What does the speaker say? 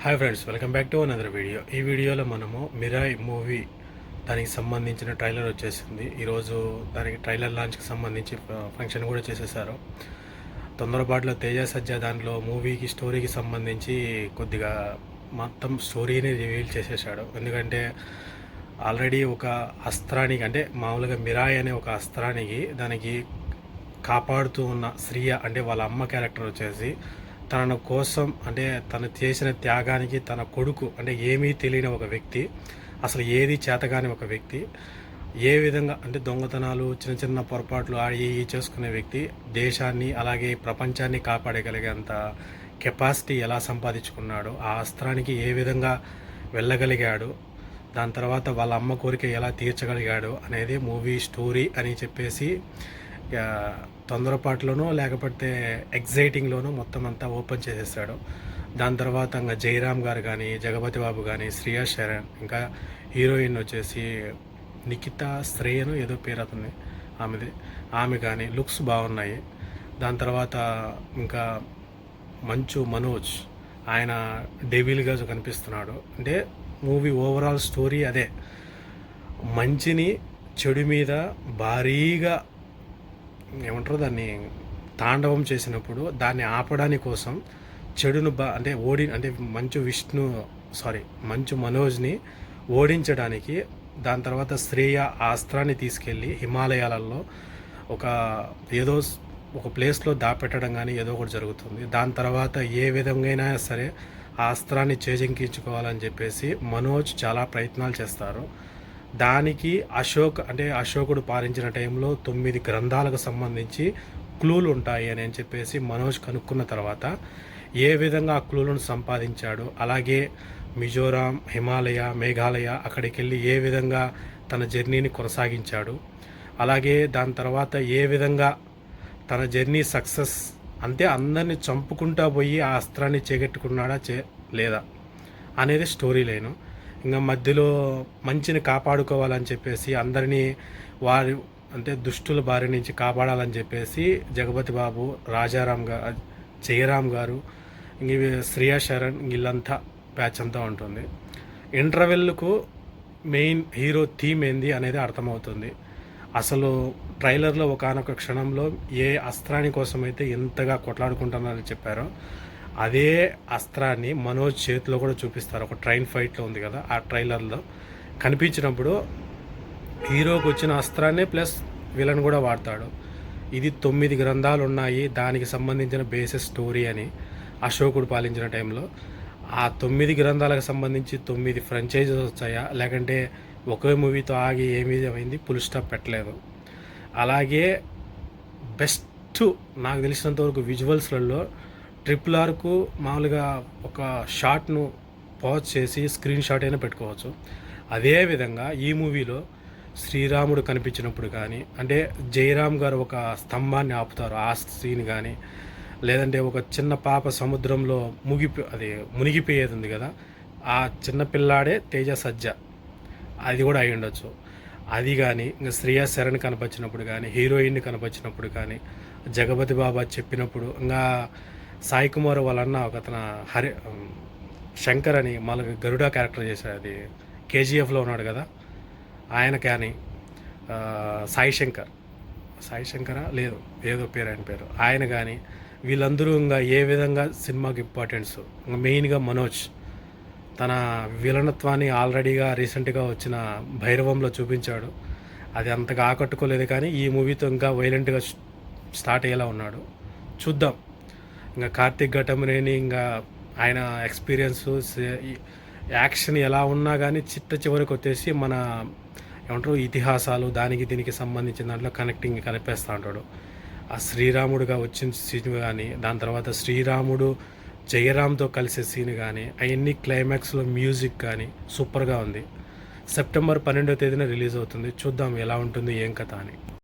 Hi friends, welcome back to another video. ఈ వీడియోలో మనము మిరాయ్ మూవీ దానికి సంబంధించిన ట్రైలర్ వచ్చేసింది. ఈరోజు దానికి ట్రైలర్ లాంచ్కి సంబంధించి ఫంక్షన్ కూడా చేసేసారు. తొందరపాటులో తేజ సజ్జా దాంట్లో మూవీకి స్టోరీకి సంబంధించి కొద్దిగా మొత్తం స్టోరీని రివీల్ చేసేసాడు. ఎందుకంటే ఆల్రెడీ ఒక అస్త్రానికి, అంటే మామూలుగా మిరాయ్ అనే ఒక అస్త్రానికి దానికి కాపాడుతూ ఉన్న శ్రీయ, అంటే వాళ్ళ అమ్మ క్యారెక్టర్ వచ్చేసి తన కోసం, అంటే తను చేసిన త్యాగానికి తన కొడుకు, అంటే ఏమీ తెలియని ఒక వ్యక్తి, అసలు ఏది చేతగాని ఒక వ్యక్తి, ఏ విధంగా అంటే దొంగతనాలు, చిన్న చిన్న పొరపాట్లు ఆడి చేసుకునే వ్యక్తి దేశాన్ని అలాగే ప్రపంచాన్ని కాపాడగలిగేంత కెపాసిటీ ఎలా సంపాదించుకున్నాడు, ఆ అస్త్రానికి ఏ విధంగా వెళ్ళగలిగాడు, దాని తర్వాత వాళ్ళ అమ్మ కోరిక ఎలా తీర్చగలిగాడు అనేది మూవీ స్టోరీ అని చెప్పేసి తొందరపాటులోనూ లేకపోతే ఎగ్జైటింగ్లోనూ మొత్తం అంతా ఓపెన్ చేసేసాడు. దాని తర్వాత ఇంకా జయరామ్ గారు కానీ, జగపతి బాబు కానీ, శ్రియా శరణ్, ఇంకా హీరోయిన్ వచ్చేసి నిఖితా శ్రేయను ఏదో పేరు అవుతుంది ఆమె కానీ లుక్స్ బాగున్నాయి. దాని తర్వాత ఇంకా మంచు మనోజ్, ఆయన డెవిల్గా కనిపిస్తున్నాడు. అంటే మూవీ ఓవరాల్ స్టోరీ అదే, మంచిని చెడు మీద భారీగా ఏమంటారు దాన్ని తాండవం చేసినప్పుడు దాన్ని ఆపడానికి కోసం చెడును అంటే అంటే మంచు మనోజ్ని ఓడించడానికి, దాని తర్వాత శ్రేయ ఆ అస్త్రాన్ని తీసుకెళ్ళి హిమాలయాలలో ఒక ప్లేస్లో దాపెట్టడం కానీ ఏదో ఒకటి జరుగుతుంది. దాని తర్వాత ఏ విధంగా సరే ఆ అస్త్రాన్ని చేజింకించుకోవాలని చెప్పేసి మనోజ్ చాలా ప్రయత్నాలు చేస్తారు. దానికి అశోకుడు పాలించిన టైంలో 9 గ్రంథాలకు సంబంధించి క్లూలు ఉంటాయి అని చెప్పేసి మనోజ్ కనుక్కున్న తర్వాత ఏ విధంగా ఆ క్లూలను సంపాదించాడు, అలాగే మిజోరాం, హిమాలయ, మేఘాలయ అక్కడికి వెళ్ళి ఏ విధంగా తన జర్నీని కొనసాగించాడు, అలాగే దాని తర్వాత ఏ విధంగా తన జర్నీ సక్సెస్, అంటే అందరినీ చంపుకుంటా పోయి ఆ అస్త్రాన్ని చేగట్టుకున్నాడా లేదా అనేది స్టోరీ లైను. ఇంకా మధ్యలో మంచిని కాపాడుకోవాలని చెప్పేసి అందరినీ అంటే దుష్టుల బారి నుంచి కాపాడాలని చెప్పేసి జగపతి బాబు, జయరామ్ గారు, ఇంక శ్రియా శరణ్, వీళ్ళంతా బ్యాచ్ అంతా ఉంటుంది. ఇంటర్వెల్కు మెయిన్ హీరో థీమ్ ఏంది అనేది అర్థమవుతుంది. అసలు ట్రైలర్లో ఒకానొక క్షణంలో ఏ అస్త్రాని కోసం అయితే ఎంతగా కొట్లాడుకుంటున్నారని చెప్పారో అదే అస్త్రాన్ని మనోజ్ చేతిలో కూడా చూపిస్తారు. ఒక ట్రైన్ ఫైట్లో ఉంది కదా, ఆ ట్రైలర్లో కనిపించినప్పుడు హీరోకి వచ్చిన అస్త్రాన్నే ప్లస్ విలన్ కూడా వాడతాడు. ఇది 9 గ్రంథాలు ఉన్నాయి, దానికి సంబంధించిన బేసిస్ స్టోరీ అని అశోకుడు పాలించిన టైంలో. ఆ 9 గ్రంథాలకు సంబంధించి 9 ఫ్రాంచైజీస్ వచ్చాయా, లేకంటే ఒకే మూవీతో ఆగి ఏమీ అయింది, ఫుల్ స్టాప్ పెట్టలేదు. అలాగే బెస్ట్ నాకు తెలిసినంతవరకు విజువల్స్లలో RRRకు మామూలుగా ఒక షాట్ను పాజ్ చేసి స్క్రీన్ షాట్ అయినా పెట్టుకోవచ్చు. అదేవిధంగా ఈ మూవీలో శ్రీరాముడు కనిపించినప్పుడు కానీ, అంటే జయరామ్ గారు ఒక స్తంభాన్ని ఆపుతారు, ఆ సీన్ కానీ, లేదంటే ఒక చిన్న పాప సముద్రంలో మునిగిపోయేది ఉంది కదా, ఆ చిన్న పిల్లాడే తేజ సజ్జ, అది కూడా అయి ఉండొచ్చు. అది కానీ ఇంకా శ్రియా శరణ్ కనిపించినప్పుడు కానీ, హీరోయిన్ని కనిపించినప్పుడు కానీ, జగపతి బాబా చెప్పినప్పుడు, ఇంకా సాయి కుమార్ వాళ్ళన్న ఒకతన శంకర్ అని మళ్ళీ గరుడా క్యారెక్టర్ చేశాడు, అది కేజీఎఫ్లో ఉన్నాడు కదా ఆయన కానీ, సాయి శంకరా లేదు ఏదో పేరు ఆయన పేరు, ఆయన కానీ, వీళ్ళందరూ ఇంకా ఏ విధంగా సినిమాకి ఇంపార్టెన్స్, ఇంకా మెయిన్గా మనోజ్ తన విలనత్వాన్ని ఆల్రెడీగా రీసెంట్గా వచ్చిన భైరవంలో చూపించాడు. అది అంతగా ఆకట్టుకోలేదు, కానీ ఈ మూవీతో ఇంకా వైలెంట్గా స్టార్ట్ అయ్యేలా ఉన్నాడు. చూద్దాం. ఇంకా కార్తీక్ ఘటమనేని, ఇంకా ఆయన ఎక్స్పీరియన్స్, యాక్షన్ ఎలా ఉన్నా కానీ చివరికి వచ్చేసి మన ఏమంటారు ఇతిహాసాలు దానికి దీనికి సంబంధించిన దాంట్లో కలిపేస్తూ ఉంటాడు. ఆ శ్రీరాముడుగా వచ్చిన సీన్ కానీ, దాని తర్వాత శ్రీరాముడు జయరామ్తో కలిసే సీన్ కానీ, అవన్నీ క్లైమాక్స్లో మ్యూజిక్ కానీ సూపర్గా ఉంది. సెప్టెంబర్ 12వ తేదీన రిలీజ్ అవుతుంది. చూద్దాం ఎలా ఉంటుంది ఏం కథ అని.